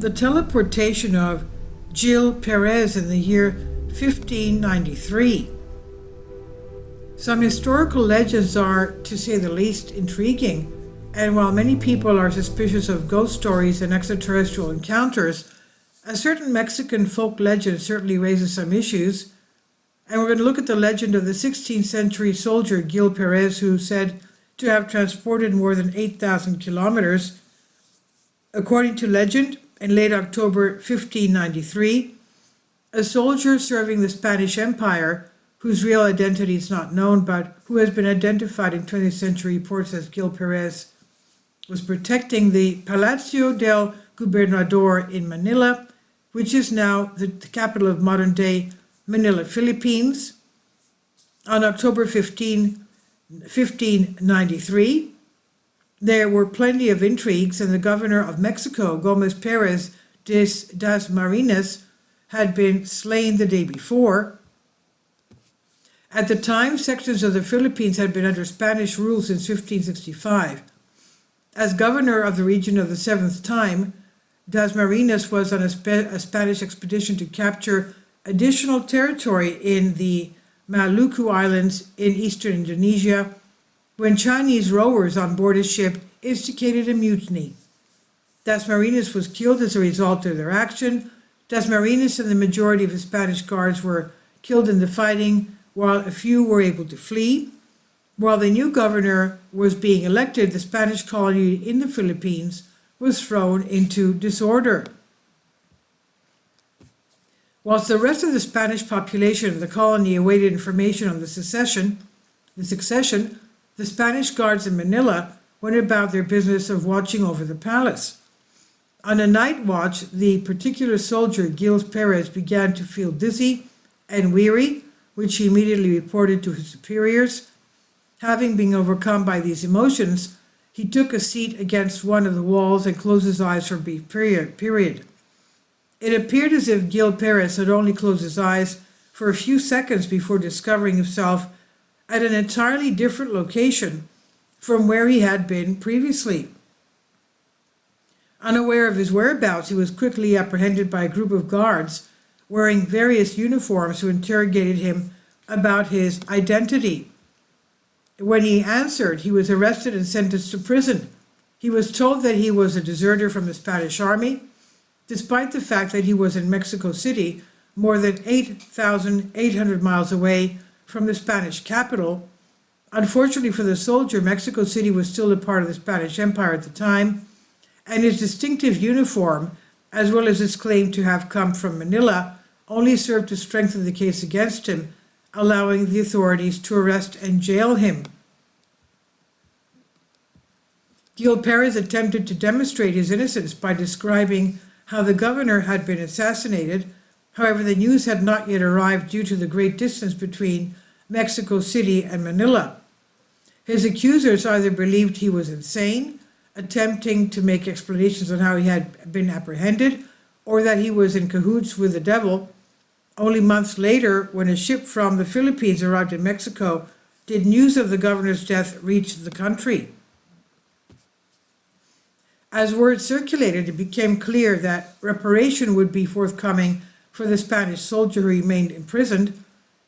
the teleportation of Gil Perez in the year 1593. Some historical legends are, to say the least, intriguing, and while many people are suspicious of ghost stories and extraterrestrial encounters, a certain Mexican folk legend certainly raises some issues. And we're going to look at the legend of the 16th century soldier Gil Perez, who said to have transported more than 8,000 kilometers. According to legend, in late October 1593, a soldier serving the Spanish Empire, whose real identity is not known but who has been identified in 20th century reports as Gil Perez, was protecting the Palacio del Gobernador in Manila, which is now the capital of modern-day Manila, Philippines. On October 1593, there were plenty of intrigues, and the governor of Mexico, Gomez Perez das Marinas, had been slain the day before. At the time, sections of the Philippines had been under Spanish rule since 1565. As governor of the region of the seventh time, Das Marinas was on a Spanish expedition to capture additional territory in the Maluku Islands in eastern Indonesia when Chinese rowers on board his ship instigated a mutiny. Das Marinas was killed as a result of their action. Das Marinas and the majority of the Spanish guards were killed in the fighting, while a few were able to flee. While the new governor was being elected, the Spanish colony in the Philippines was thrown into disorder. Whilst the rest of the Spanish population of the colony awaited information on the succession, the Spanish guards in Manila went about their business of watching over the palace. On a night watch, the particular soldier, Gil Perez, began to feel dizzy and weary, which he immediately reported to his superiors. Having been overcome by these emotions, he took a seat against one of the walls and closed his eyes for a brief period. It appeared as if Gil Perez had only closed his eyes for a few seconds before discovering himself at an entirely different location from where he had been previously. Unaware of his whereabouts, he was quickly apprehended by a group of guards wearing various uniforms who interrogated him about his identity. When he answered, he was arrested and sentenced to prison. He was told that he was a deserter from the Spanish army, despite the fact that he was in Mexico City, more than 8,800 miles away from the Spanish capital. Unfortunately for the soldier, Mexico City was still a part of the Spanish Empire at the time, and his distinctive uniform, as well as his claim to have come from Manila, only served to strengthen the case against him, allowing the authorities to arrest and jail him. Gil Perez attempted to demonstrate his innocence by describing how the governor had been assassinated. However, the news had not yet arrived due to the great distance between Mexico City and Manila. His accusers either believed he was insane, attempting to make explanations on how he had been apprehended, or that he was in cahoots with the devil. Only months later, when a ship from the Philippines arrived in Mexico, did news of the governor's death reach the country. As word circulated, it became clear that reparation would be forthcoming for the Spanish soldier who remained imprisoned.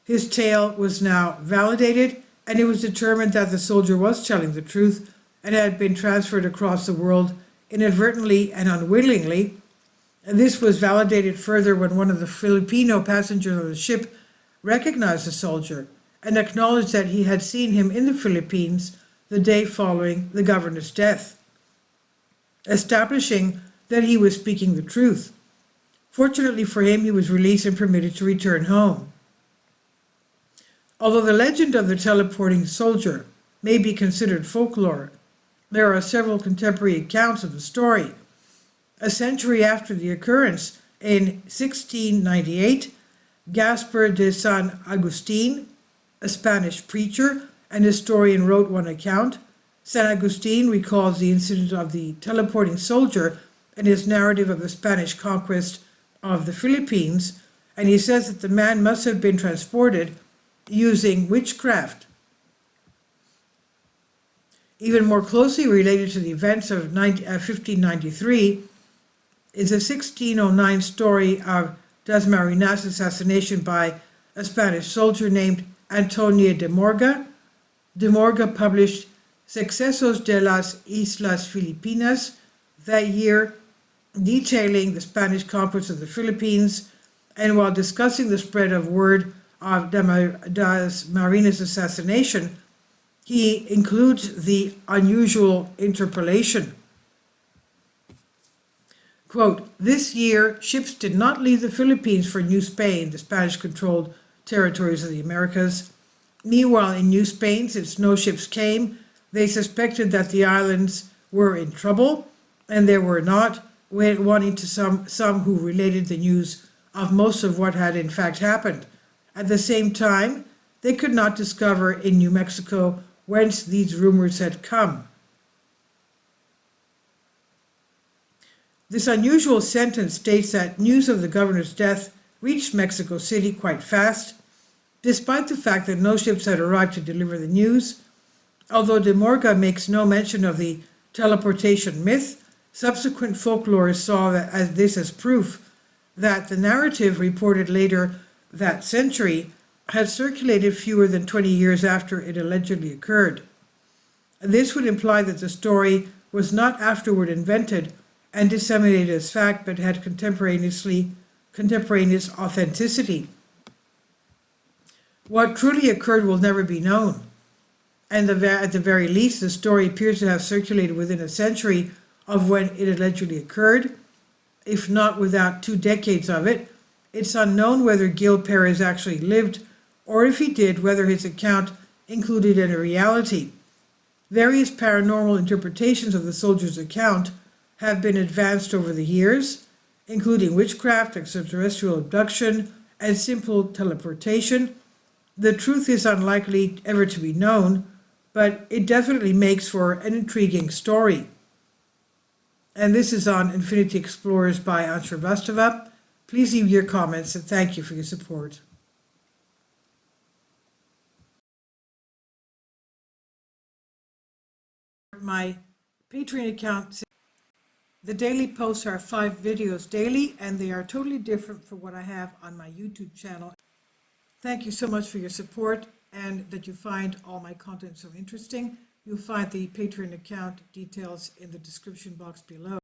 His tale was now validated, and it was determined that the soldier was telling the truth and had been transferred across the world inadvertently and unwillingly. And this was validated further when one of the Filipino passengers on the ship recognized the soldier and acknowledged that he had seen him in the Philippines the day following the governor's death, establishing that he was speaking the truth. Fortunately for him, he was released and permitted to return home. Although the legend of the teleporting soldier may be considered folklore, there are several contemporary accounts of the story. A century after the occurrence, in 1698, Gaspar de San Agustin, a Spanish preacher and historian, wrote one account. San Agustin recalls the incident of the teleporting soldier in his narrative of the Spanish conquest of the Philippines, and he says that the man must have been transported using witchcraft. Even more closely related to the events of 1593 is a 1609 story of Dasmariñas' assassination by a Spanish soldier named Antonio de Morga. De Morga published Sucesos de las Islas Filipinas that year, detailing the Spanish conquest of the Philippines, and while discussing the spread of word of Dasmariñas' assassination, he includes the unusual interpolation. Quote, "This year, ships did not leave the Philippines for New Spain, the Spanish-controlled territories of the Americas. Meanwhile, in New Spain, since no ships came, they suspected that the islands were in trouble, and they were not, wanting to some who related the news of most of what had in fact happened. At the same time, they could not discover in New Mexico whence these rumors had come." This unusual sentence states that news of the governor's death reached Mexico City quite fast, despite the fact that no ships had arrived to deliver the news. Although de Morga makes no mention of the teleportation myth, subsequent folklorists saw this as proof that the narrative reported later that century had circulated fewer than 20 years after it allegedly occurred. This would imply that the story was not afterward invented and disseminated as fact, but had contemporaneous authenticity. What truly occurred will never be known, and at the very least, the story appears to have circulated within a century of when it allegedly occurred, if not without 2 decades of it. It's unknown whether Gil Perez actually lived, or if he did, whether his account included any reality. Various paranormal interpretations of the soldier's account have been advanced over the years, including witchcraft, extraterrestrial abduction, and simple teleportation. The truth is unlikely ever to be known, but it definitely makes for an intriguing story. And this is on Infinity Explorers by Ansher Vastava. Please leave your comments, and thank you for your support. My Patreon account. The daily posts are 5 videos daily, and they are totally different from what I have on my YouTube channel. Thank you so much for your support, and that you find all my content so interesting. You'll find the Patreon account details in the description box below.